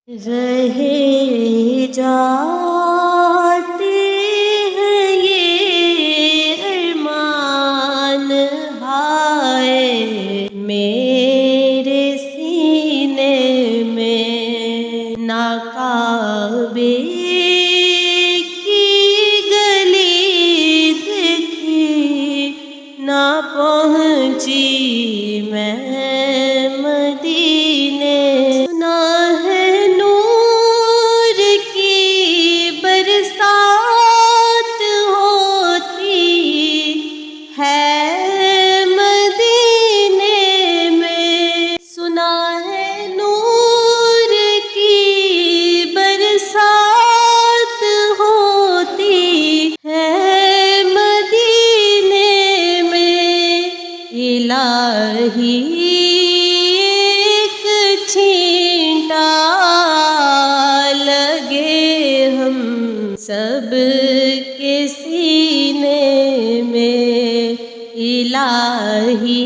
رہے جاتے ہیں یہ ارمان ہائے میرے سینے میں، نہ کعبے کی گلی دیکھی، نہ پہنچی میں مدینے، سنا ہے نور کی برسات ہوتی ہے مدینے میں، سنا ہے نور کی برسات ہوتی ہے مدینے میں، الہی سب کے سینے میں، الہی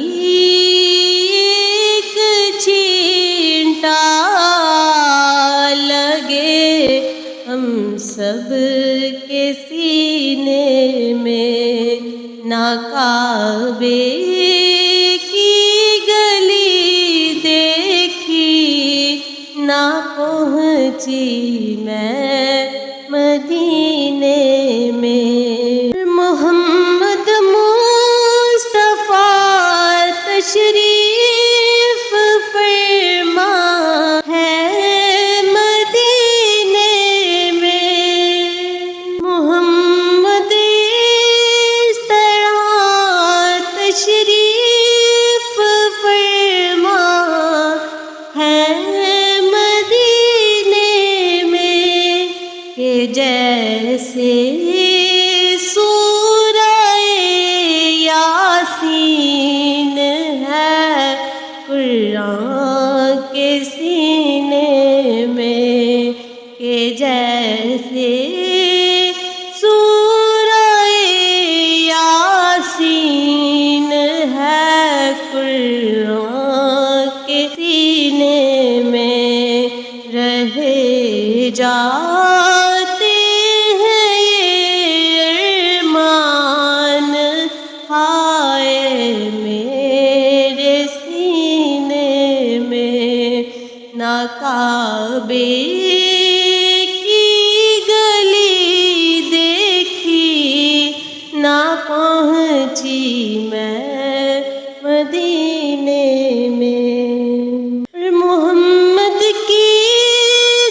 ایک چھینٹا لگے ہم سب کے سینے میں، نہ کعبے کی گلی دیکھی، نہ پہنچی میں مدینے میں، محمد مصطفیٰ تشریف فرما ہے مدینے میں، محمد اس طرح تشریف فرما ہے مدینے میں کہ جیسے سورہ یاسین ہے قرآن کے سینے میں، کہ جیسے سورہ یاسین ہے قرآن کے سینے میں، رہے جاتے ہیں یہ ارمان ہائے میرے سینے میں، نہ کعبے کی گلی دیکھی، نہ پہنچی میں مدینے میں، محمد کی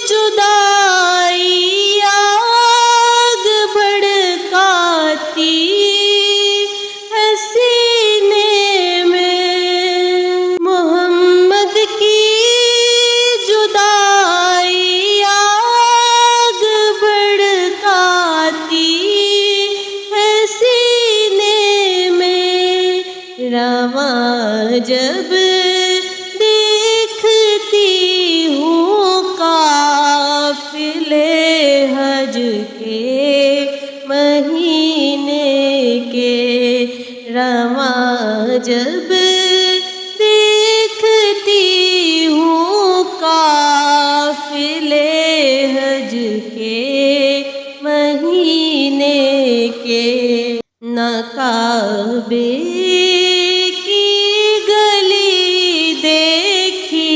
جدائی آگ بھڑکاتی ہے سینے میں، محمد کی جدائی آگ بھڑکاتی ہے سینے میں، رواں جب حج کے مہینے کے، رواں جب دیکھتی ہوں قافلے حج کے مہینے کے، نہ کعبے کی گلی دیکھی،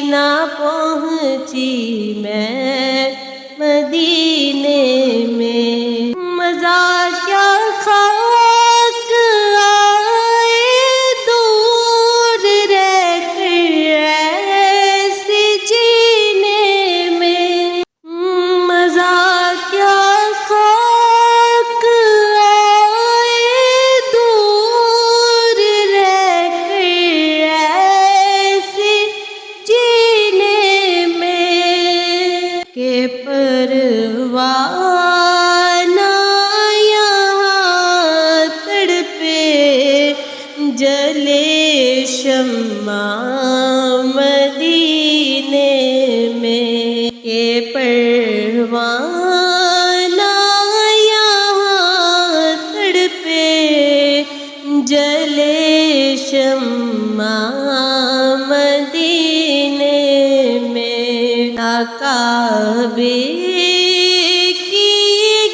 نہ پہنچی میں مدینے میں، مزہ کیا خاک آئے نہ کعبے کی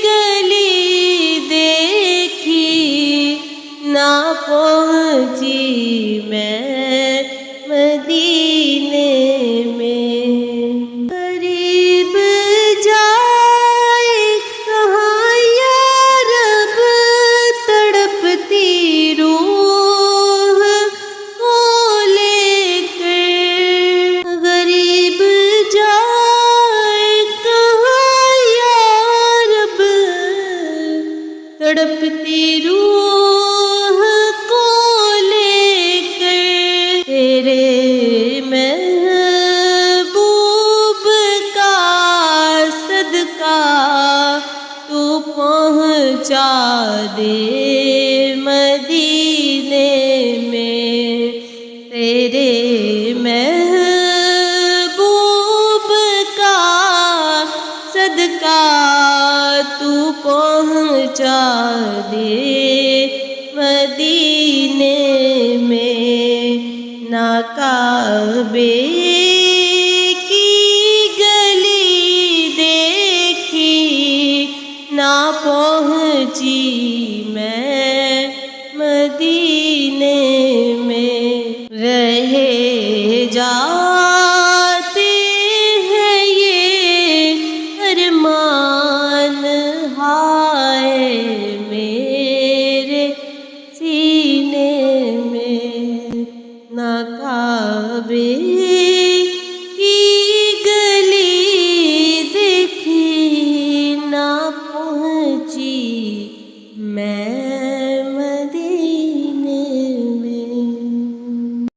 گلی دیکھی، نہ پہنچی میں مدینے میں۔ قریب جائے کہاں یا رب، تڑپتی روح کو لے کر۔ غریب جائے کہاں یا رب، تڑپتی روح کو لے کر۔ تیرے محبوب کا صدقہ تو پہنچا دے مدینے میں۔ تیرے محبوب کا صدقہ تو پہنچا دے مدینے میں۔ نہ کعبے کی گلی دیکھی، نہ پہنچی میں مدینے میں۔ رہے جاتے ہیں یہ ارمان ہائے میرے سینے میں۔ نہ کعبے